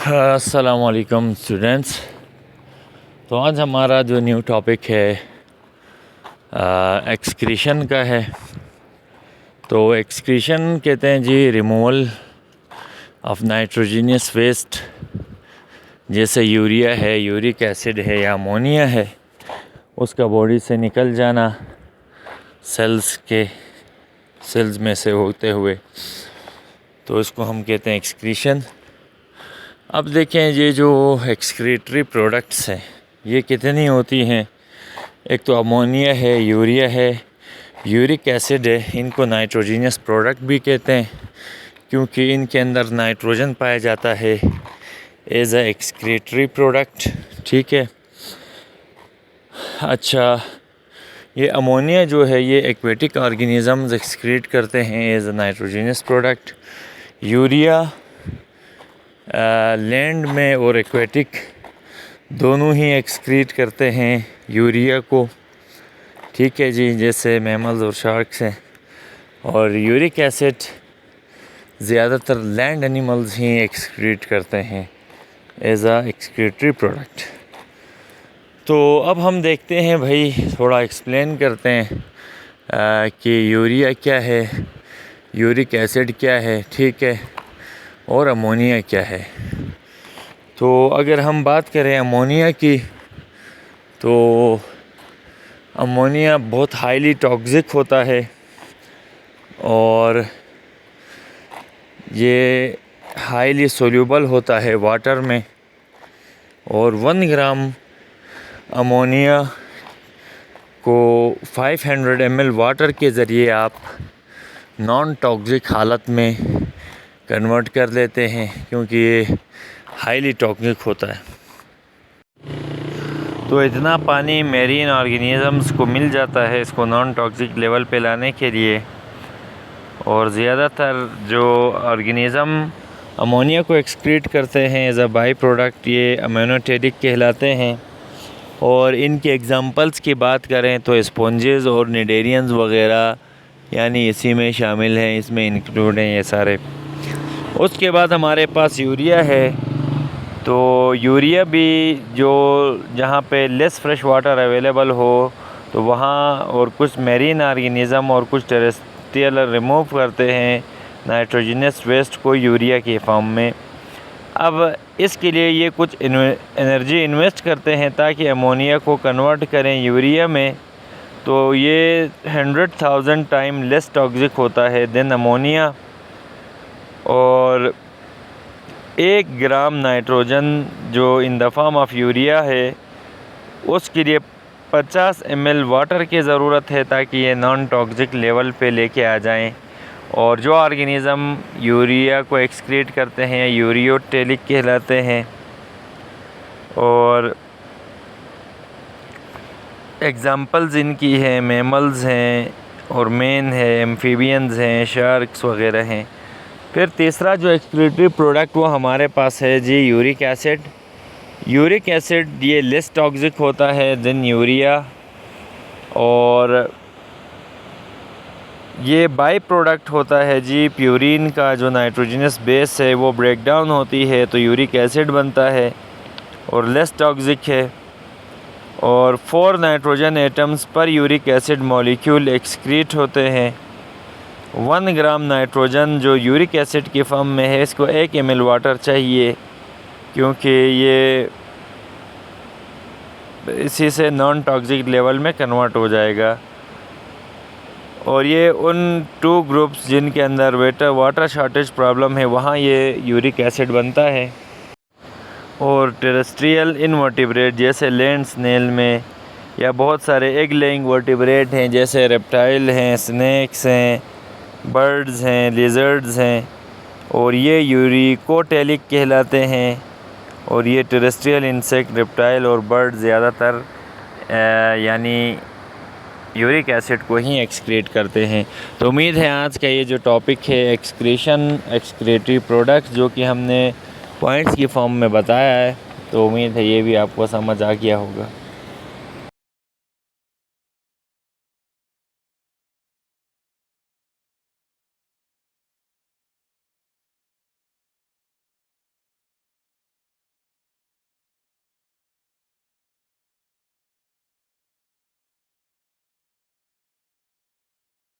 अस्सलामुअलैकुम स्टूडेंट्स। तो आज हमारा जो न्यू टॉपिक है एक्सक्रीशन का है। तो एक्सक्रीशन कहते हैं जी रिमूवल ऑफ नाइट्रोजीनियस वेस्ट, जैसे यूरिया है, यूरिक एसिड है या अमोनिया है, उसका बॉडी से निकल जाना सेल्स में से होते हुए, तो इसको हम कहते हैं एक्सक्रीशन। अब देखें ये जो एक्सक्रीटरी प्रोडक्ट्स हैं ये कितनी होती हैं। एक तो अमोनिया है, यूरिया है, यूरिक एसिड है। इनको नाइट्रोजीनियस प्रोडक्ट भी कहते हैं क्योंकि इनके अंदर नाइट्रोजन पाया जाता है एज अ एक्सक्रीटरी प्रोडक्ट। ठीक है। अच्छा, ये अमोनिया जो है ये एक्वेटिक ऑर्गेनिजम्स एक्सक्रीट करते हैं as a nitrogenous product. Urea land में और एक्वेटिक दोनों ही एक्सक्रीट करते हैं यूरिया को। ठीक है जी, जैसे मैमल्स और शार्क्स हैं। और यूरिक एसिड ज़्यादातर लैंड एनिमल्स ही एक्सक्रीट करते हैं एज आ एक्सक्रीटरी प्रोडक्ट। तो अब हम देखते हैं भाई, थोड़ा एक्सप्लेन करते हैं कि यूरिया क्या है, यूरिक एसिड क्या है, ठीक है, और अमोनिया क्या है। तो अगर हम बात करें अमोनिया की, तो अमोनिया बहुत हाईली टॉक्सिक होता है और ये हाईली सोल्यूबल होता है वाटर में। और 1 ग्राम अमोनिया को 500 ml वाटर के ज़रिए आप नॉन टॉक्सिक हालत में कन्वर्ट कर लेते हैं क्योंकि ये हाईली टॉक्सिक होता है। तो इतना पानी मेरीन ऑर्गेनिजम्स को मिल जाता है इसको नॉन टॉक्सिक लेवल पे लाने के लिए। और ज़्यादातर जो ऑर्गेनिज़म अमोनिया को एक्सक्रीट करते हैं एज अ बाई प्रोडक्ट, ये अम्योनोटेरिक कहलाते हैं। और इनके एग्जांपल्स की बात करें तो स्पॉन्जेस और निडेरियंस वगैरह यानी इसी में शामिल हैं, इसमें इंक्लूड हैं ये सारे। उसके बाद हमारे पास यूरिया है। तो यूरिया भी जो जहाँ पे लेस फ्रेश वाटर अवेलेबल हो तो वहाँ, और कुछ मेरीन ऑर्गेनिज़म और कुछ टेरेस्ट्रियल रिमूव करते हैं नाइट्रोजनस वेस्ट को यूरिया के फॉर्म में। अब इसके लिए ये कुछ एनर्जी इन्वेस्ट करते हैं ताकि अमोनिया को कन्वर्ट करें यूरिया में। तो ये 100,000 टाइम लेस टॉक्सिक होता है देन अमोनिया। और 1 ग्राम नाइट्रोजन जो in the form of urea है उसके लिए 50 ml वाटर की ज़रूरत है ताकि ये नॉन टॉक्सिक लेवल पे लेके आ जाएं। और जो ऑर्गेनिज़म यूरिया को एक्सक्रीट करते हैं यूरियोटेलिक कहलाते हैं। और एग्जांपल्स इनकी हैं मैमल्स हैं और मेन है, एम्फीबियंस हैं, शार्क्स वगैरह हैं। फिर तीसरा जो एक्सक्रीटरी प्रोडक्ट वो हमारे पास है जी यूरिक एसिड। यूरिक एसिड ये लेस टॉक्सिक होता है देन यूरिया। और ये बाई प्रोडक्ट होता है जी प्यूरिन का, जो नाइट्रोजनस बेस है वो ब्रेक डाउन होती है तो यूरिक एसिड बनता है और लेस टॉक्सिक है। और 4 नाइट्रोजन एटम्स पर यूरिक एसिड मॉलिक्यूल एक्सक्रीट होते हैं। 1 ग्राम नाइट्रोजन जो यूरिक एसिड के फॉर्म में है इसको 1 ml वाटर चाहिए क्योंकि ये इसी से नॉन टॉक्सिक लेवल में कन्वर्ट हो जाएगा। और ये उन 2 ग्रुप्स जिनके अंदर वाटर शॉर्टेज प्रॉब्लम है वहाँ ये यूरिक एसिड बनता है। और टेरेस्ट्रियल इनवर्टिब्रेट जैसे लैंड स्नेल में, या बहुत सारे एग लेइंग वर्टिब्रेट हैं जैसे रेप्टाइल हैं, स्नैक्स हैं, बर्ड्स हैं, लिजर्ड्स हैं, और ये यूरिकोटेलिक कहलाते हैं। और ये टेरेस्ट्रियल इंसेक्ट, रेप्टाइल और बर्ड ज़्यादातर यानी यूरिक एसिड को ही एक्सक्रीट करते हैं। तो उम्मीद है आज का ये जो टॉपिक है एक्सक्रीशन, एक्सक्रीटरी प्रोडक्ट्स, जो कि हमने पॉइंट्स की फॉर्म में बताया है, तो उम्मीद है ये भी आपको समझ आ गया होगा।